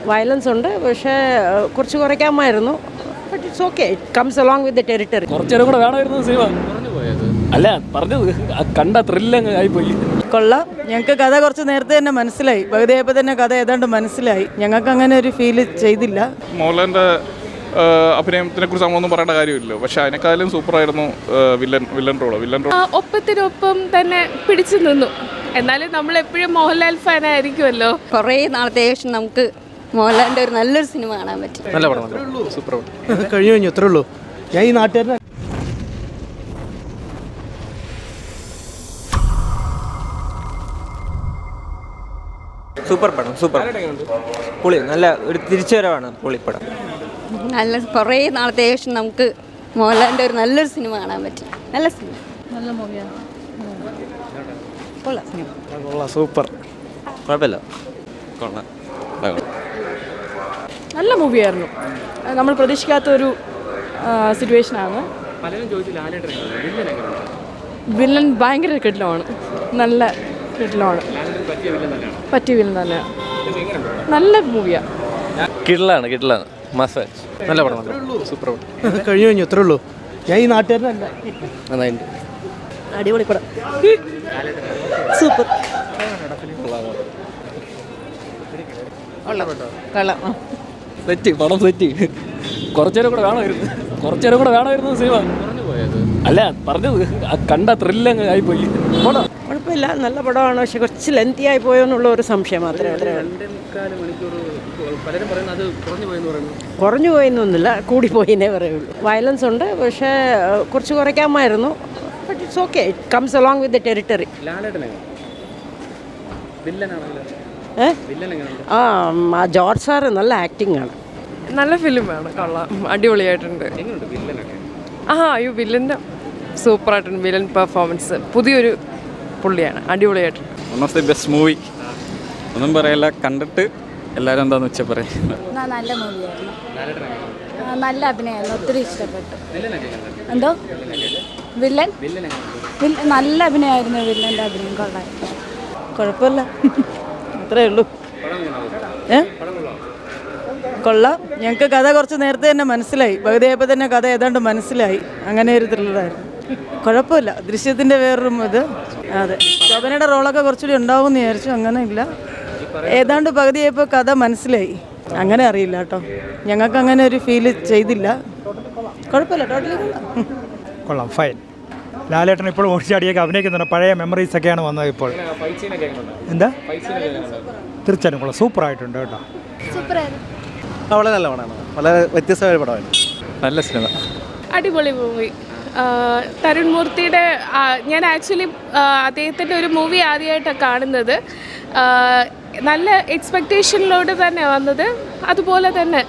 Violence ഉണ്ട്, പക്ഷേ കുറച്ച് കുറയ്ക്കാമായിരുന്നു. But it's okay, it comes along with the territory. കുറച്ചേരം കൂടെ വേണമായിരുന്നു സിനിമ. അല്ല പറഞ്ഞത് കണ്ട ത്രില്ലങ്ങ് ആയിപ്പോയി. കൊള്ളാം. ഞങ്ങൾക്ക് കഥ കുറച്ച് നേരത്തെ തന്നെ മനസ്സിലായി. പകുതിയായപ്പോൾ തന്നെ കഥ ഏതാണ്ട് മനസ്സിലായി. ഞങ്ങൾക്ക് അങ്ങനെ ഒരു ഫീല് ചെയ്തില്ല. മോഹൻലാലിൻ്റെ അഭിനയത്തിനെ കുറിച്ച് നമ്മളൊന്നും പറയേണ്ട കാര്യമില്ലല്ലോ. പക്ഷെ അതിനേക്കാളും സൂപ്പറായിരുന്നു വില്ലൻ റോൾ. ഒപ്പത്തിനൊപ്പം തന്നെ പിടിച്ചു നിന്നു. എന്നാലും നമ്മൾ എപ്പോഴും മോഹൻലാൽ ഫാൻ ആയിരിക്കുമല്ലോ. കുറേ നാളത്തെ ശേഷം നമുക്ക് മോഹൻലാലിൻ്റെ ഒരു നല്ലൊരു സിനിമ കാണാൻ പറ്റി. നല്ല പടം, സൂപ്പർ പടം. കഴിഞ്ഞു അത്രേ ഉള്ളൂ. ഞാൻ ഈ നാട്ടുകാരനെ സൂപ്പർ പടം, സൂപ്പർ പൊളി. നല്ല ഒരു തിരിച്ചുവരവാണ് പൊളിപ്പടം. നല്ല കുറേ നാളത്തെ ശേഷം നമുക്ക് മോഹൻലാലിൻ്റെ ഒരു നല്ലൊരു സിനിമ കാണാൻ പറ്റി. നല്ല സിനിമ, നല്ല മൂവിയാണ്. കൊള്ളാം, സൂപ്പർ. കുഴപ്പമില്ല, കൊള്ളാം. നല്ല മൂവിയായിരുന്നു. നമ്മൾ പ്രതീക്ഷിക്കാത്തൊരു സിറ്റുവേഷനാണ്. വില്ലൻ ഭയങ്കര കിടിലമാണ്. നല്ല കിടിലമാണ്. പറ്റിയ വില്ലൻ തന്നെയാണ്. നല്ല മൂവിയാണ്. കിടിലാണ് മസാജ്. നല്ല പടം, സൂപ്പർ പടം. കഴിഞ്ഞു അത്രേ ഉള്ളൂ. ഞാൻ ഈ നാട്ടുകാരനല്ല. നന്നായിട്ട്. അടിപൊളി പടം, സൂപ്പർ. സെറ്റ് പടം സെറ്റ്. കുറച്ചേരം കൂടെ വേണമായിരുന്നു സിനിമ. അല്ല പറഞ്ഞത് കണ്ട ത്രില്ലങ്ങ് ആയിപ്പോയി. കുഴപ്പമില്ല, നല്ല പടമാണ്. പക്ഷെ കുറച്ച് ലെങ്തി ആയി പോയോ എന്നുള്ള ഒരു സംശയം മാത്രമേ കുറഞ്ഞു പോയെന്നൊന്നുമില്ല, കൂടിപ്പോയിന്നേ പറയുള്ളൂ. വയലൻസ് ഉണ്ട്, പക്ഷേ കുറച്ച് കുറയ്ക്കാമായിരുന്നു. But it's okay, it comes along with the territory. ആ ജോർജ് സാറ് നല്ല ആക്ടിങ് ആണ്. നല്ല ഫിലിമാണ്, കൊള്ളാം, അടിപൊളിയായിട്ടുണ്ട്. അയ്യോ വില്ലൻ്റെ സൂപ്പറായിട്ടുണ്ട്. വില്ലൻ പെർഫോമൻസ് പുതിയൊരു പുള്ളിയാണ്, അടിപൊളിയായിട്ടുണ്ട്. One of the best movie. ഒന്നും പറയല്ല, കണ്ടിട്ട് എല്ലാവരും എന്താന്ന് വെച്ചാൽ പറയാം. നല്ല മൂവിയായിരുന്നു. നല്ല അഭിനയമായിരുന്നു, ഒത്തിരി ഇഷ്ടപ്പെട്ടു. എന്തോ വില്ലൻ നല്ല അഭിനയമായിരുന്നു. വില്ലൻ്റെ അഭിനയം കൊള്ളായിരുന്നു. കുഴപ്പമില്ല, അത്രേ ഉള്ളൂ. കൊള്ളാം. ഞങ്ങൾക്ക് കഥ കുറച്ച് നേരത്തെ തന്നെ മനസ്സിലായി. പകുതിയായപ്പോൾ തന്നെ കഥ ഏതാണ്ട് മനസ്സിലായി. അങ്ങനെ ഒരു ത്രില്ലറായിരുന്നു. കുഴപ്പമില്ല. ദൃശ്യത്തിൻ്റെ വേറൊരു ഇത്. അതെ, ശോഭനയുടെ റോളൊക്കെ കുറച്ചുകൂടി ഉണ്ടാവും എന്ന് വിചാരിച്ചു. അങ്ങനെ ഇല്ല, ഏതാണ്ട് പകുതിയായപ്പോൾ കഥ മനസ്സിലായി. അങ്ങനെ അറിയില്ല കേട്ടോ, ഞങ്ങൾക്ക് അങ്ങനെ ഒരു ഫീല് ചെയ്തില്ല. കുഴപ്പമില്ല, ടോട്ടലി കൊള്ളാം, ഫൈൻ. ലാലേട്ടൻ ഇപ്പോൾ ഓടിച്ചാടിയൊക്കെ അഭിനയിക്കുന്നുണ്ട്. പഴയ മെമ്മറീസ് ഒക്കെയാണ് വന്നത് ഇപ്പോൾ. എന്താ തീർച്ചയായിട്ടും കൊള്ളാം, സൂപ്പറായിട്ടുണ്ട് കേട്ടോ. വളരെ നല്ല പടമാണ്, വളരെ വ്യത്യസ്തമായ പടമായിരുന്നു. നല്ല സിനിമ, അടിപൊളി മൂവി. തരുൺ മൂർത്തിയുടെ ഞാൻ ആക്ച്വലി അദ്ദേഹത്തിൻ്റെ ഒരു മൂവി ആദ്യമായിട്ടാണ് കാണുന്നത്. നല്ല എക്സ്പെക്റ്റേഷനിലോട് തന്നെ വന്നത്. അതുപോലെ തന്നെ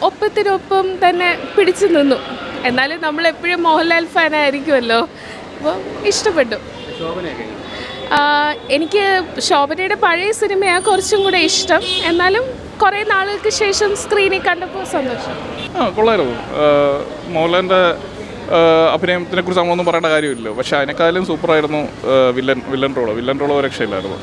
ഒപ്പത്തിനൊപ്പം തന്നെ പിടിച്ചു നിന്നു. എന്നാലും നമ്മൾ എപ്പോഴും മോഹൻലാൽ ഫാൻ ആയിരിക്കുമല്ലോ. അപ്പോൾ ഇഷ്ടപ്പെട്ടു. എനിക്ക് ശോഭനയുടെ പഴയ സിനിമയാണ് കുറച്ചും കൂടെ ഇഷ്ടം. എന്നാലും കുറേ നാളുകൾക്ക് ശേഷം സ്ക്രീനിൽ കണ്ടപ്പോൾ സന്തോഷം. കൊള്ളായിരുന്നു. മോഹൻലാലിൻ്റെ അഭിനയത്തിനെ കുറിച്ച് നമ്മളൊന്നും പറയേണ്ട കാര്യമില്ലല്ലോ. പക്ഷെ അതിനേക്കാളും സൂപ്പറായിരുന്നു വില്ലൻ റോൾ. ഒരു രക്ഷയില്ലായിരുന്നു.